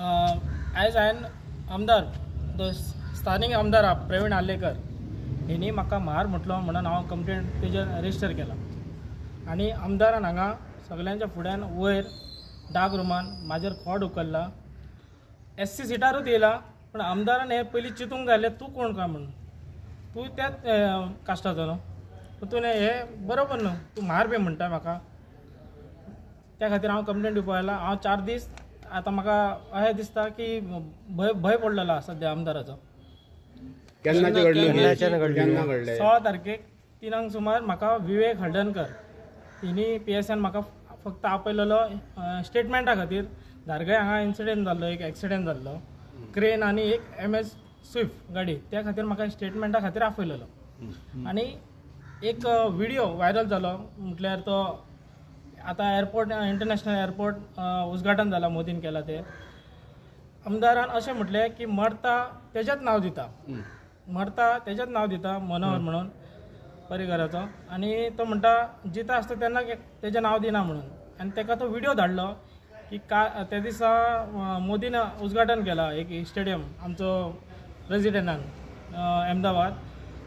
आयज हांवें आमदार स्थानीक आमदार प्रवीण आल्लेकर हेणी म्हाका मार म्हटलो म्हणून हांव कंप्लेंट तेजेर रजिस्टर केला आनी आमदारान हांगा सगळ्यांच्या फुड्यान वयर डार्क रूमान म्हाजेर खोड उखल्ला. SC सिटारूच येयला पण आमदारान हे पयलीं चिंतूंक जाय तूं कोण काय म्हणून, तूं त्याच कास्टाचो न्हू, पूण तुवें हे बरोबर न्हू, तूं मार बी म्हणटा म्हाका. त्या खातीर हांव कंप्लेंट दिवपाक आयला. हांव 4 दीस आतां म्हाका अशें दिसता की भंय पडलेलो आसा सद्या आमदाराचो. 16 तारखेक 3 सुमार म्हाका विवेक हळदणकर तिनी PSN म्हाका फक्त आपयलेलो स्टेटमेंटा खातीर. धारगय हांगा इन्सिडेंट जाल्लो, एक एक्सिडेंट जाल्लो, क्रेन आनी एक MS स्विफ्ट गाडी, त्या खातीर म्हाका स्टेटमेंटा खातीर आपयलेलो. आनी एक व्हिडिओ व्हायरल जालो म्हटल्यार तो आतां एअरपोर्ट इंटरनॅशनल एअरपोर्ट उद्घाटन जाला, मोदीन केला ते. आमदारान अशें म्हटलें की मरता तेजेंच नांव दिता, मरता तेजेंच नांव दिता मनोहर म्हणून परिघराचो, आनी तो म्हणटा जिता आसता तेन्ना तेजें नांव दिना म्हणून. आनी ताका तो व्हिडिओ धाडलो की त्या दिसा मोदीन उद्घाटन केला एक स्टेडियम आमचो प्रेसिडेंटान अहमदाबाद,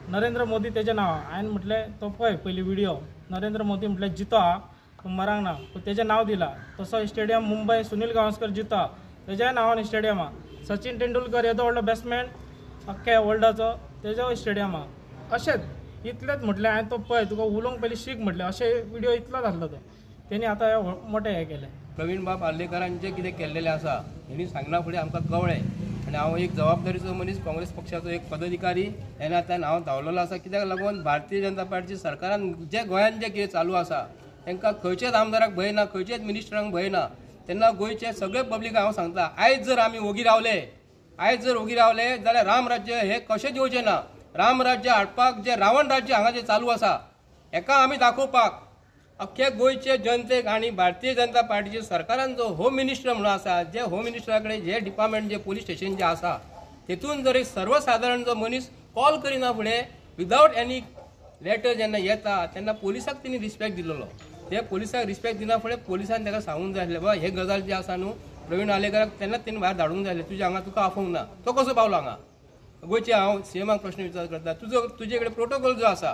नरेंद्र मोदी तेजें नांव. हांवें म्हटलें तो पळय पयलीं व्हिडिओ, नरेंद्र मोदी म्हटलें जितो हा पूण मरांक ना, पूण तेजें नांव दिलां. तसो स्टेडियम मुंबय सुनील गावस्कर जितो तेज्या नांवान स्टेडियम हा. सचिन तेंडुलकर येदो व्हडलो बॅट्समॅन अख्ख्या वर्ल्डाचो तेजो स्टेडियम हा. अशेंच इतलेंच म्हटलें हांवें, तो पळय तुका उलोवंक पयलीं शीक म्हटलें. अशें व्हिडिओ इतलोच आसलो तो, तेणी आतां मोठें हें केलें. प्रवीण बाब आल्लेकरान जें कितें केल्लेलें आसा हेणी सांगना फुडें आमकां कळ्ळें आनी हांव एक जबाबदारीचो मनीस, काँग्रेस पक्षाचो एक पदाधिकारी हें आतां हांव धांवलेलो आसा. कित्याक लागून भारतीय जनता पार्टीच्या सरकारान जे गोंयांत जें कितें चालू आसा तांकां खंयचेच आमदाराक भंय ना, खंयचेच मिनिस्टरांक भंय ना. तेन्ना गोंयचे सगळे पब्लीक हांव सांगता, आयज जर आमी ओगी रावले जाल्यार राम राज्य हे कशेंच येवचें ना. राम राज्य हाडपाक जे रावण राज्य हांगा जें चालू आसा हेका आमी दाखोवपाक अख्खे गोंयचे जनतेक आनी भारतीय जनता पार्टीच्या सरकारान जो होम मिनिस्टर म्हणून आसा, जे होम मिनिस्टरा कडेन जे डिपार्टमेंट जे पुलीस स्टेशन जे आसा तेतून जर एक सर्वसाधारण जो मनीस कॉल करिना फुडें विदावट एनी लेटर जेन्ना येता तेन्ना पोलिसाक तेणी रिस्पेक्ट दिलेलो. ते पोलिसाक रिस्पेक्ट दिना फुडें पोलिसान ताका सांगूंक जाय आसलें, बाबा हे गजाल जी आसा न्हू प्रवीण आलेकराक तेन्नाच तेणी भायर धाडूंक जाय आसलें. तुज्या हांगा तुका आफोवंक ना, तो कसो पावलो हांगा. गोंयचे हांव CMाक प्रश्न विचार करता, तुजे कडेन प्रोटोकॉल जो आसा,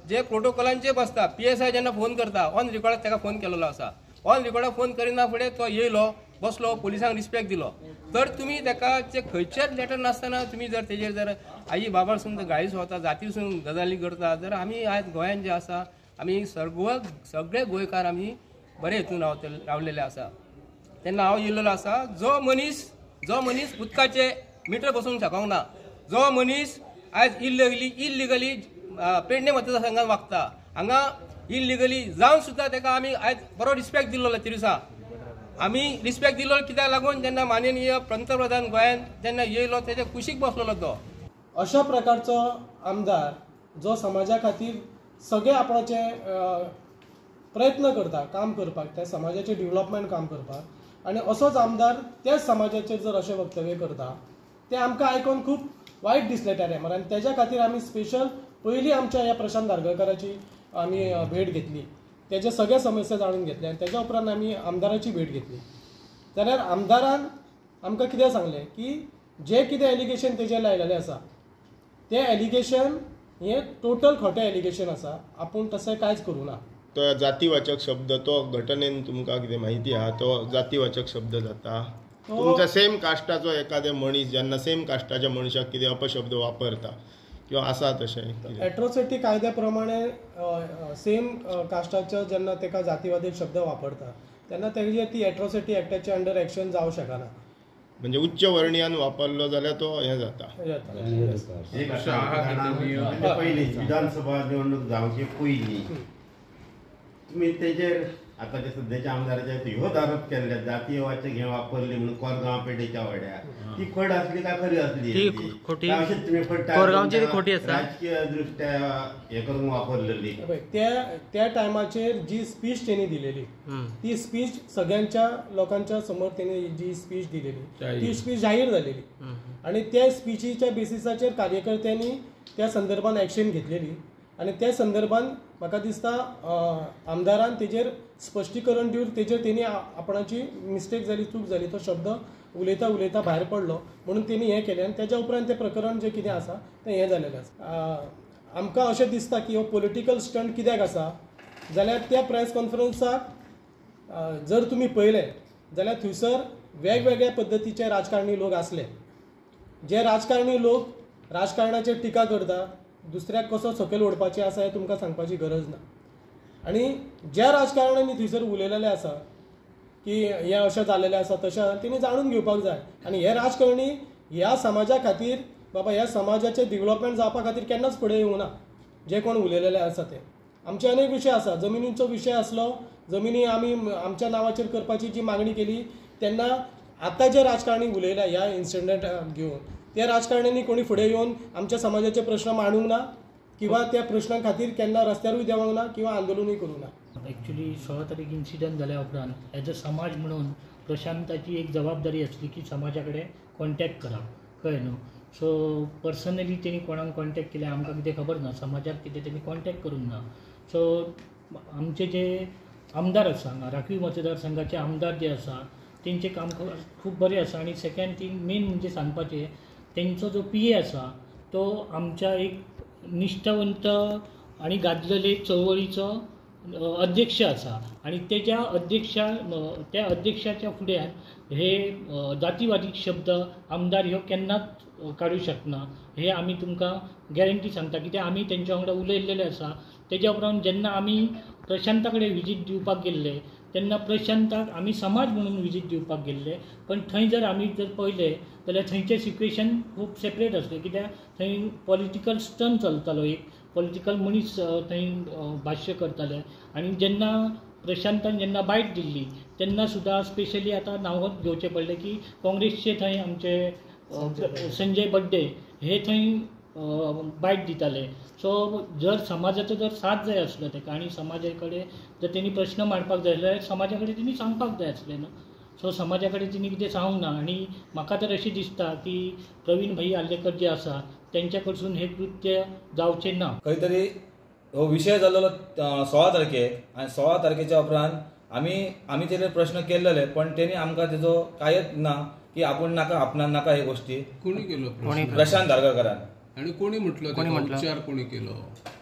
जे प्रोटोकॉलांचे बसता, PSI जेन्ना फोन करता ऑन रिकॉर्डाक ताका फोन केलेलो आसा, ऑन रिकॉर्डाक फोन करिना फुडें तो येयलो बसलो, पोलिसांक रिस्पेक्ट दिलो. तर तुमी ताका जे खंयचेच लेटर नासतना तुमी जर तेजेर जर आई बाबासून गाळीस वता, जातीसून गजाली करता, जर आमी आयज गोंयांत जे आसा आमी सगळे गोंयकार आमी बरे हितून रावलेले आसा. तेन्ना हांव येयल्लो आसा, जो मनीस उदकाचे मिटर बसूंक शकूंक ना, जो मनीस आयज इल्लिगली पेडणे मतदारसंघात वागता, हांगा इल्लिगली जावन सुद्दां ताका आमी आयज बरो रिस्पेक्ट दिल्लो. त्या दिसा आमी रिस्पेक्ट दिलो कित्याक लागून जेन्ना माननीय पंतप्रधान गोंयांत जेन्ना येयलो तेजे कुशीक बसलेलो तो. अशा प्रकारचो आमदार जो समाजा खातीर सगळे आपणाचे प्रयत्न करता काम करपाक, त्या समाजाचे डेव्हलपमेंट काम करपाक, आनी असोच आमदार त्याच समाजाचेर जर अशें वक्तव्य करता तें आमकां आयकून खूब वायट दिसलें त्या टायमार. आनी तेज्या खातीर आमी स्पेशल पयलीं आमच्या ह्या प्रशांत धारगळकराची आमी भेट घेतली, तेजे सगळे समस्या जाणून घेतले आनी तेज्या उपरांत आमी आमदाराची भेट घेतली. जाल्यार आमदारान आमकां कितें सांगलें की जे कितें एलिगेशन तेजेर लायलेलें आसा तें एलिगेशन हें टोटल खोटें एलिगेशन आसा, आपूण तशें कांयच करूं ना. तो जातीवाचक शब्द, तो घटनेन तुमकां कितें म्हायती आहा, तो जातीवाचक शब्द जाता. तुमच्या सेम कास्टाचो एखादे मनीस जेन्ना सेम कास्टाच्या मनशाक कितें अपशब्द वापरता किंवा आसा तशें एट्रोसिटी कायद्या प्रमाणे सेम कास्टाचो जेन्ना ताका जातीवादी शब्द वापरता तेन्ना तेजेर ती एट्रोसिटी एक्टाच्या अंडर एक्शन जावंक शकना. म्हणजे उच्च वर्णीयान वापरलो जाल्यार तो हें जाता. विधानसभा निवडणूक जावचे पयलीं तुमी तेजेर आतां ते सद्याच्या आमदाराचे ह्योच आरोप केल्ले, जातीयवाचक हें वापरली म्हणून कोरगांव पेटेच्या वाड्यार. ती खड आसली काय खरी आसली? अशेंच तुमी राजकीय दृश्ट्या हें करून वापरलेली. त्या टायमाचेर जी स्पीच तेणी दिलेली ती स्पीच सगळ्यांच्या लोकांच्या समोर तेणी जी स्पीच दिलेली ती स्पीच जाहीर जालेली आनी त्या स्पीचीच्या बेसिसाचेर कार्यकर्त्यांनी त्या संदर्भात एक्शन घेतलेली. आनी त्या संदर्भात म्हाका दिसता आमदारान तेजेर स्पश्टीकरण दिवन तेजेर तेणी आपणाची मिस्टेक जाली, चूक जाली, तो शब्द उलयता उलयता भायर पडलो म्हणून तेणी हें केलें आनी तेज्या उपरांत तें प्रकरण जें कितें आसा तें हें जालेलें आसा. आमकां अशें दिसता की हो पॉलिटिकल स्टंट कित्याक आसा जाल्यार त्या प्रेस कॉन्फरन्साक जर तुमी पळयलें जाल्यार थंयसर वेगवेगळ्या पद्दतीचे राजकारणी लोक आसले. जे राजकारणी लोक राजकारणाचेर टिका करता, दुसऱ्याक कसो सकयल ओडपाचें आसा हें तुमकां सांगपाची गरज ना. आनी ज्या राजकारण्यांनी थंयसर उलयलेलें आसा की हें अशें जालेलें आसा तशें तेणी जाणून घेवपाक जाय. आनी हे राजकारणी ह्या समाजा खातीर बाबा ह्या समाजाचें डेव्हलपमेंट जावपा खातीर केन्नाच फुडें येवं ना. जे कोण उलयलेले आसा ते आमचे अनेक विशय आसा. जमिनीचो विशय आसलो, जमिनी आमी आमच्या नांवाचेर करपाची जी मागणी केली तेन्ना आतां जे राजकारणी उलयल्या ह्या इन्सिडंटाक घेवन त्या राजकारण्यांनी कोणी फुडें येवन आमच्या समाजाचे प्रश्न मांडूंक ना किंवा त्या प्रश्नां खातीर केन्ना रस्त्यारूय देवंक ना किंवा आंदोलनूय करूंक ना. ॲक्च्युली 16 तारीख इन्सिडंट जाल्या उपरांत ॲज अ समाज म्हणून प्रशांताची एक जबाबदारी आसली की समाजाकडे कॉन्टॅक्ट करप, कळ्ळें न्हू. सो पर्सनली तेणी कोणाक कॉन्टॅक्ट केले आमकां कितें खबर ना, समाजाक कितें तेणी कॉन्टॅक्ट करूंक ना. सो आमचे जे आमदार आसा, राखीव मतदारसंघाचे आमदार जे आसा तेंचें काम खूब बरें आसा. आनी सेकंड थिंग मेन म्हणजे सांगपाचें, तेंचो जो PA आसा तो आमच्या एक निश्ठावंत आनी गाजलेले चळवळीचो अध्यक्ष आसा. आनी त्या अध्यक्षाच्या फुड्यान हे जातीवादी शब्द आमदार ह्यो केन्नाच काडूं शकना. हे आमी तुमकां गॅरंटी सांगता, कित्याक आमी तेंच्या वांगडा उलयल्लेले आसा. तेज्या उपरांत जेन्ना आमी प्रशांता कडेन विजीट दिवपाक गेल्ले तेन्ना प्रशांताक आमी समाज म्हणून विजीट दिवपाक गेल्ले, पण थंय जर आमी जर पळयलें जाल्यार थंयचें सिच्युएशन खूब सेपरेट आसलें. कित्याक थंय पॉलिटिकल स्टंट चलतालो, एक पॉलिटिकल मनीस थंय भाश्य करताले. आनी जेन्ना प्रशांतान जेन्ना बायट दिल्ली तेन्ना सुद्दां स्पेशली आतां नांव घेवचें पडलें की काँग्रेसचे थंय आमचे संजय बड्डे हे थंय बायट दिताले. सो जर समाजाचो जर साथ जाय आसलो ताका आनी समाजा कडेन जर तेणी प्रश्न मांडपाक जाय जाल्यार समाजा कडेन तेणी सांगपाक जाय आसलें न्हू. सो समाजा कडेन तेणी कितें सांगूंक ना. आनी म्हाका तर अशें दिसता की प्रवीण भाई आल्लेकर जे आसा तेंच्या कडसून हे कृत्य जावचें ना. खंय तरी हो विशय जाल्लो 16 तारखेक आनी 16 तारखेच्या उपरांत आमी तेजे प्रश्न केल्लेले, पण तेणी आमकां तेजो कांयच ना की आपूण नाका, आपणाक नाका हे गोष्टी. कोणी केलो प्रशांत धारगळकरान. आणि कोणी म्हटलं उपचार कोणी केलो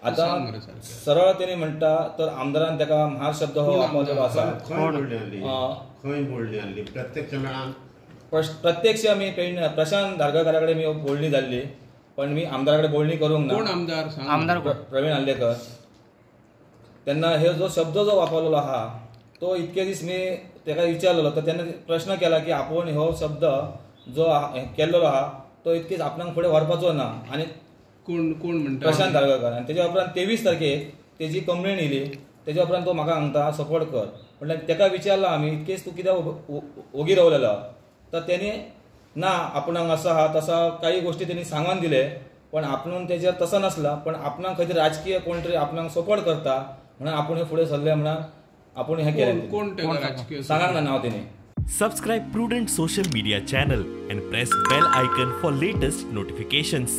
आता सरळ तेणी म्हणटा तर आमदारान ताका म्हार शब्द हो वापरलेलो आसा. खंय बोलणी आसली प्रत्यक्ष आमी प्रशांत धारगळकरा कडेन मी बोलणी जाल्ली, पण मी आमदाराकडे बोलणी करूंक ना. कोण आमदार प्रवीण आल्लेकर. तेन्ना हे जो शब्द जो वापरलेलो आहा तो इतके दीस मी ताका विचारलेलो, तर तेन्ना प्रश्न केला की आपूण हो शब्द जो केल्लो आहा तो इतकेच आपणाक फुडें व्हरपाचो ना. आनी कोण म्हणटा प्रशांत धारगळकर. आनी तेज्या उपरांत 23 तारखेक तेजी कंप्लेन येयली. तेज्या उपरांत तो म्हाका सांगता सपोर्ट कर. म्हटल्यार ताका विचारला आमी इतकेच तूं कित्याक ओगी रावलेलो, तर तेणी ना आपणाक असं आहा तसा काही गोष्टी त्यांनी सांगून दिले, पण आपण तेजेर तसं नसला. पण आपणाक खंय तरी राजकीय कोण तरी आपणाक सपोर्ट करता म्हणून आपण हे फुडें सरले म्हणून आपण हे केलें. सांगांक ना नांव तेणी. Subscribe Prudent social media channel and press bell icon for latest notifications.